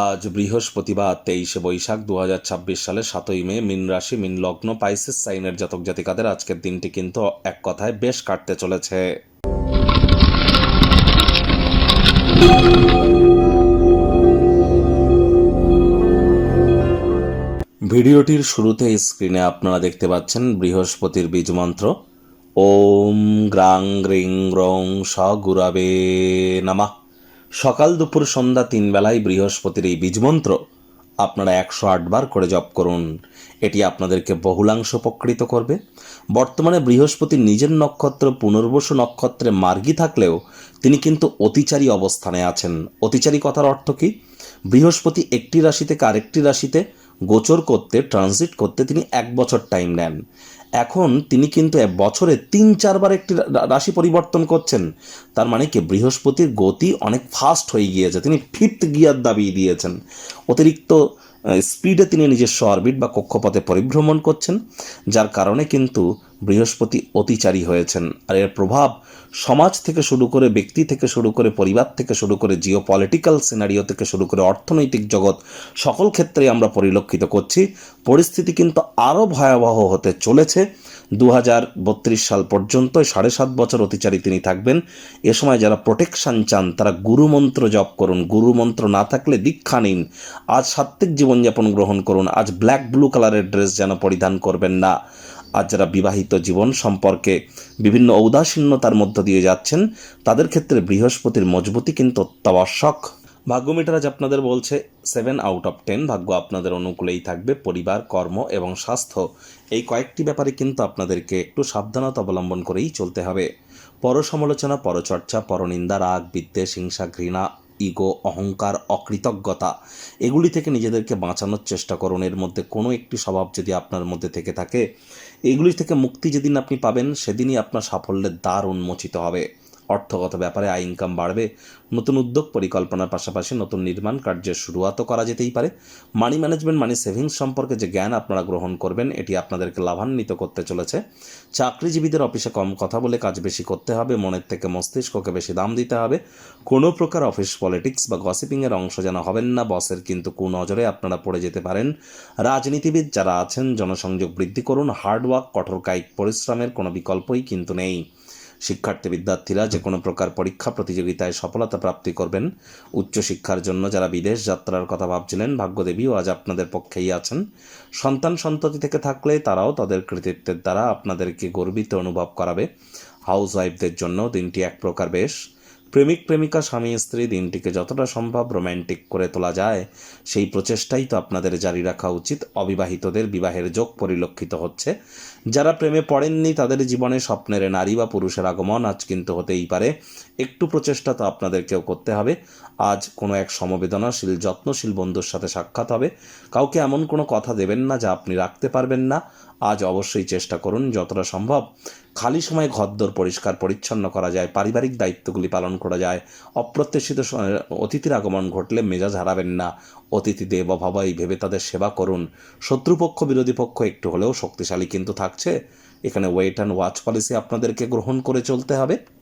আজ বৃহস্পতিবার 23শে বৈশাখ 2026 সালের 7ই মে। মীন রাশি, মীন লগ্ন, পাইসেস সাইনের জাতক জাতিকাদের আজকের দিনটি কিন্তু এক কথায় বেশ কাটতে চলেছে। ভিডিওটির শুরুতে স্ক্রিনে আপনারা দেখতে পাচ্ছেন বৃহস্পতির বীজ মন্ত্র ওম গ্রাং গ্রিং গ্রং স গুরাবে নামা। সকাল দুপুর সন্ধ্যা 3 বেলায় বৃহস্পতির এই বীজ মন্ত্র আপনারা 108 বার করে জপ করুন। এটি আপনাদেরকে বহুলাংশ উপকৃত করবে। বর্তমানে বৃহস্পতির নিজের নক্ষত্র পুনর্বসু নক্ষত্রে মার্গী থাকলেও তিনি কিন্তু অতিচারী অবস্থানে আছেন। অতিচারী কথার অর্থ কি? বৃহস্পতি একটি রাশি থেকে আরেকটি রাশিতে গোচর করতে, ট্রানজিট করতে তিনি 1 বছর টাইম নেন। এখন তিনি কিন্তু বছরে 3-4 বার একটি রাশি পরিবর্তন করছেন। তার মানে কি বৃহস্পতির গতি অনেক ফাস্ট হয়ে গিয়েছে, তিনি 5th গিয়ার দাবিয়ে দিয়েছেন। অতিরিক্ত স্পিডে তিনি নিজস্ব অরবিট বা কক্ষপথে পরিভ্রমণ করছেন, যার কারণে কিন্তু বৃহস্পতি অতিচারী হয়েছেন। আর এর প্রভাব সমাজ থেকে শুরু করে, ব্যক্তি থেকে শুরু করে, পরিবার থেকে শুরু করে, জিও পলিটিক্যাল সিনারিও থেকে শুরু করে অর্থনৈতিক জগৎ, সকল ক্ষেত্রেই আমরা পরিলক্ষিত করছি। পরিস্থিতি কিন্তু আরও ভয়াবহ হতে চলেছে। 2032 সাল পর্যন্ত 7.5 বছর অতিচারী তিনি থাকবেন। এ সময় যারা প্রোটেকশন চান তারা গুরুমন্ত্র জপ করুন। গুরুমন্ত্র না থাকলে দীক্ষা নিন। আজ সাত্ত্বিক জীবনযাপন গ্রহণ করুন। আজ ব্ল্যাক ব্লু কালারের ড্রেস যেন পরিধান করবেন না। আজ যারা বিবাহিত জীবন সম্পর্কে বিভিন্ন ঔদাসীন্যতার মধ্য দিয়ে যাচ্ছেন তাদের ক্ষেত্রে বৃহস্পতির মজবুতি কিন্তু অত্যাবশ্যক। ভাগ্যমিটার আজ আপনাদের বলছে 7 আউট অফ 10। ভাগ্য আপনাদের অনুকূলেই থাকবে। পরিবার, কর্ম এবং স্বাস্থ্য এই কয়েকটি ব্যাপারে কিন্তু আপনাদেরকে একটু সাবধানতা অবলম্বন করেই চলতে হবে। পরসমালোচনা, পরচর্চা, পরনিন্দা, রাগ, বিদ্বেষ, হিংসা, ঘৃণা, ইগো, অহংকার, অকৃতজ্ঞতা এগুলি থেকে নিজেদেরকে বাঁচানোর চেষ্টা করুন। এর মধ্যে কোনো একটি স্বভাব যদি আপনার মধ্যে থেকে থাকে, এগুলি থেকে মুক্তি যেদিন আপনি পাবেন সেদিনই আপনার সাফল্যের দ্বার উন্মোচিত হবে। অর্থগত ব্যাপারে আয় ইনকাম বাড়বে। নতুন উদ্যোগ পরিকল্পনার পাশাপাশি নতুন নির্মাণ কার্যের শুরুয়াতও করা যেতেই পারে। মানি ম্যানেজমেন্ট, মানি সেভিংস সম্পর্কে যে জ্ঞান আপনারা গ্রহণ করবেন এটি আপনাদেরকে লাভান্বিত করতে চলেছে। চাকরিজীবীদের অফিসে কম কথা বলে কাজ বেশি করতে হবে। মনের থেকে মস্তিষ্ককে বেশি দাম দিতে হবে। কোনো প্রকার অফিস পলিটিক্স বা গসিপিংয়ের অংশ যেন হবেন না। বসের কিন্তু কুনজরে আপনারা পড়ে যেতে পারেন। রাজনীতিবিদ যারা আছেন জনসংযোগ বৃদ্ধি করুন। হার্ডওয়ার্ক, কঠোর কায়িক পরিশ্রমের কোনো বিকল্পই কিন্তু নেই। শিক্ষার্থী বিদ্যার্থীরা যে কোনো প্রকার পরীক্ষা প্রতিযোগিতায় সফলতা প্রাপ্তি করবেন। উচ্চশিক্ষার জন্য যারা বিদেশ যাত্রার কথা ভাবছিলেন ভাগ্যদেবীও আজ আপনাদের পক্ষেই আছেন। সন্তান সন্ততি থেকে থাকলে তারাও তাদের কৃতিত্বের দ্বারা আপনাদেরকে গর্বিত অনুভব করাবে। হাউস ওয়াইফদের জন্য দিনটি এক প্রকার বেশ। প্রেমিক প্রেমিকা, স্বামী স্ত্রী দিনটিকে যতটা সম্ভব রোম্যান্টিক করে তোলা যায় সেই প্রচেষ্টাই তো আপনাদের জারি রাখা উচিত। অবিবাহিতদের বিবাহের যোগ পরিলক্ষিত হচ্ছে। যারা প্রেমে পড়েননি তাদের জীবনে স্বপ্নের নারী বা পুরুষের আগমন আজ কিন্তু হতেই পারে। একটু প্রচেষ্টা তো আপনাদেরকেও করতে হবে। আজ কোনো এক সমবেদনাশীল, যত্নশীল বন্ধুর সাথে সাক্ষাৎ হবে। কাউকে এমন কোনো কথা দেবেন না যা আপনি রাখতে পারবেন না। আজ অবশ্যই চেষ্টা করুন যতটা সম্ভব খালি সময় ঘরদোর পরিষ্কার পরিচ্ছন্ন করা যায়, পারিবারিক দায়িত্বগুলি পালন করা যায়। অপ্রত্যাশিত অতিথির আগমন ঘটলে মেজাজ হারাবেন না। অতিথি দেব ভবই ভেবে তাদের সেবা করুন। শত্রুপক্ষ, বিরোধী পক্ষ একটু হলেও শক্তিশালী কিন্তু থাকছে। এখানে ওয়েট অ্যান্ড ওয়াচ পলিসি আপনাদেরকে গ্রহণ করে চলতে হবে।